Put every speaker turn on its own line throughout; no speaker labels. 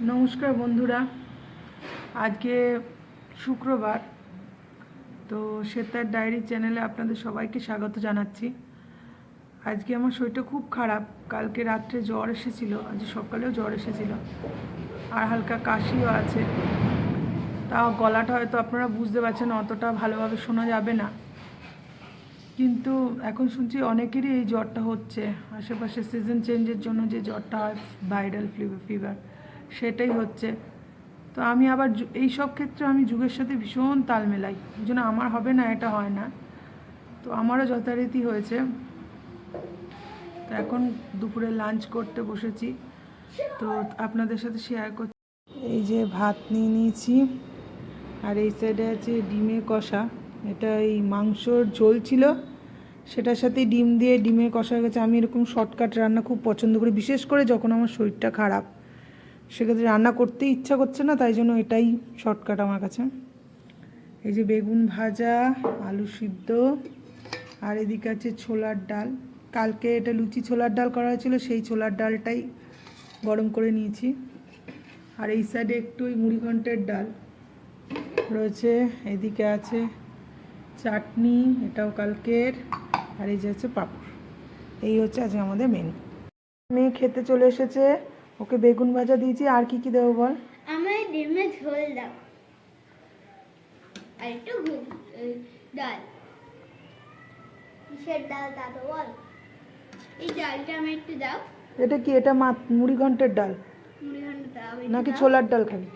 নমস্কার বন্ধুরা, আজকে শুক্রবার। তো শ্বেতার ডায়েরি চ্যানেলে আপনাদের সবাইকে স্বাগত জানাচ্ছি। আজকে আমার শরীরটা খুব খারাপ। কালকে রাত্রে জ্বর এসেছিল, আজ সকালেও জ্বর এসেছিল, আর হালকা কাশিও আছে। তাও গলাটা হয়তো আপনারা বুঝতে পারছেন, অতটা ভালোভাবে শোনা যাবে না, কিন্তু এখন শুনছি অনেকেরই এই জ্বরটা হচ্ছে। আশেপাশে সিজন চেঞ্জের জন্য যে জ্বরটা হয়, ভাইরাল ফিভার, সেটাই হচ্ছে। তো আমি আবার এই সব ক্ষেত্রে আমি যুগের সাথে ভীষণ তাল মেলাই, ওই জন্য আমার হবে না এটা হয় না। তো আমারও যথারীতি হয়েছে। তো এখন দুপুরে লাঞ্চ করতে বসেছি, তো আপনাদের সাথে শেয়ার করছি। এই যে ভাত নিয়ে নিয়েছি, আর এই সাইডে আছে ডিমের কষা। এটা এই মাংসর ঝোল ছিল, সেটার সাথে ডিম দিয়ে ডিমের কষা হয়ে গেছে। আমি এরকম শর্টকাট রান্না খুব পছন্দ করি, বিশেষ করে যখন আমার শরীরটা খারাপ, সেক্ষেত্রে রান্না করতে ইচ্ছা করছে না, তাই জন্য এটাই শর্টকাট আমার কাছে। এই যে বেগুন ভাজা, আলু সিদ্ধ, আর এদিকে আছে ছোলার ডাল। কালকে এটা লুচি ছোলার ডাল করা হয়েছিল, সেই ছোলার ডালটাই গরম করে নিয়েছি। আর এই সাইডে একটু ওই মুড়িঘণ্টের ডাল রয়েছে। এদিকে আছে চাটনি, এটাও কালকের। আর এই যে হচ্ছে পাঁপড়। এই হচ্ছে আজকে আমাদের মেনু। মেয়ে খেতে চলে এসেছে, ওকে বেগুন ভাজা দিয়েছি। আর কি কি দেবো বল?
আমার ডিমের ঝোল দাও, আর একটু ডাল। কিসের ডাল দাদা বল? এই ডালটা আমি একটু দাও।
এটা কি? এটা মুড়িঘণ্টের ডাল
মুড়িঘণ্ট দাও
নাকি ছোলার ডাল খাবি?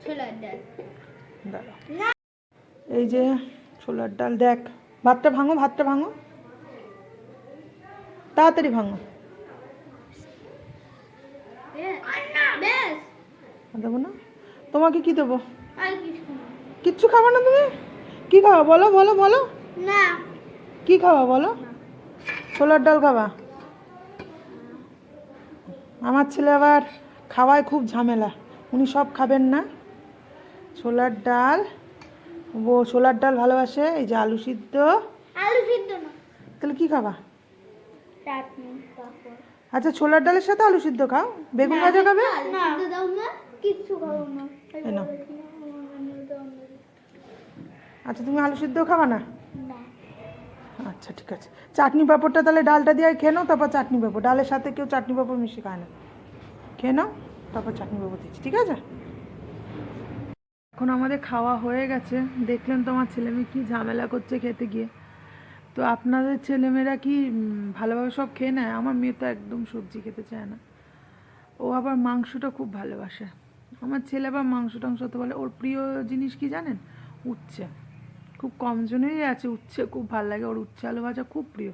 ছোলার ডাল।
এই যে ছোলার ডাল। দেখ, ভাতটা ভাঙো, ভাতটা ভাঙো, তাড়াতাড়ি ভাঙো। দেবো না? তোমাকে কি দেবো? কিচ্ছু খাবো না তুমি? কি খাবা বলো বলো বলো?
না।
কি খাবা বলো? ছোলার ডাল খাবা? আমার ছেলে আবার খাওয়ায় খুব ঝামেলা, উনি সব খাবেন না। ছোলার ডাল, ও ছোলার ডাল ভালোবাসে। এই যে আলু সিদ্ধ।
আলু সিদ্ধ না,
তাহলে কি খাবা?
চাটনি, পাঁপড়।
আচ্ছা, ছোলার ডালের সাথে আলু সিদ্ধ খাও। বেগুন ভাজা খাবে
না? দাও না, কিচ্ছু খাবো না।
আচ্ছা, তুমি আলু সিদ্ধ খাবা না?
না।
আচ্ছা ঠিক আছে। চাটনি পাঁপড়টা তাহলে ডালটা দিয়ে খেয়ে নাও, তারপর চাটনি পাঁপড়। ডালের সাথে কেউ চাটনি পাঁপড় মিশিয়ে খায় না। খেয়ে নাও, তারপর চাটনি পাঁপড় দিচ্ছি, ঠিক আছে? এখন আমাদের খাওয়া হয়ে গেছে। দেখলেন তো আমার ছেলেমেয়ে কী ঝামেলা করছে খেতে গিয়ে। তো আপনাদের ছেলেমেয়েরা কি ভালোভাবে সব খেয়ে নেয়? আমার মেয়ে তো একদম সবজি খেতে চায় না। ও আবার মাংসটা খুব ভালোবাসে। আমার ছেলে আবার মাংস টাংস তো বলে। ওর প্রিয় জিনিস কি জানেন? উচ্ছে। খুব কম জনেরই আছে উচ্ছে খুব ভালো লাগে, ওর উচ্ছে আলু ভাজা খুব প্রিয়।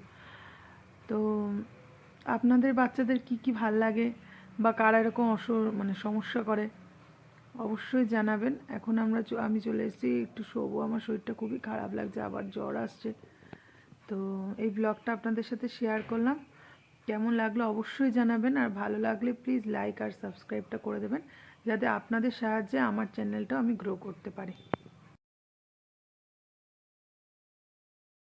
তো আপনাদের বাচ্চাদের কি কি ভাল লাগে, বা কারা এরকম সমস্যা করে, অবশ্যই জানাবেন। এখন আমি চলে এসেছি, একটু শোবো। আমার শরীরটা খুবই খারাপ লাগছে, আবার জ্বর আসছে। তো এই ব্লগটা আপনাদের সাথে শেয়ার করলাম। কেমন লাগলো অবশ্যই জানাবেন, আর ভালো লাগলে প্লিজ লাইক আর সাবস্ক্রাইবটা করে দেবেন, যাতে আপনাদের সাহায্যে আমার চ্যানেলটাও আমি গ্রো করতে পারি।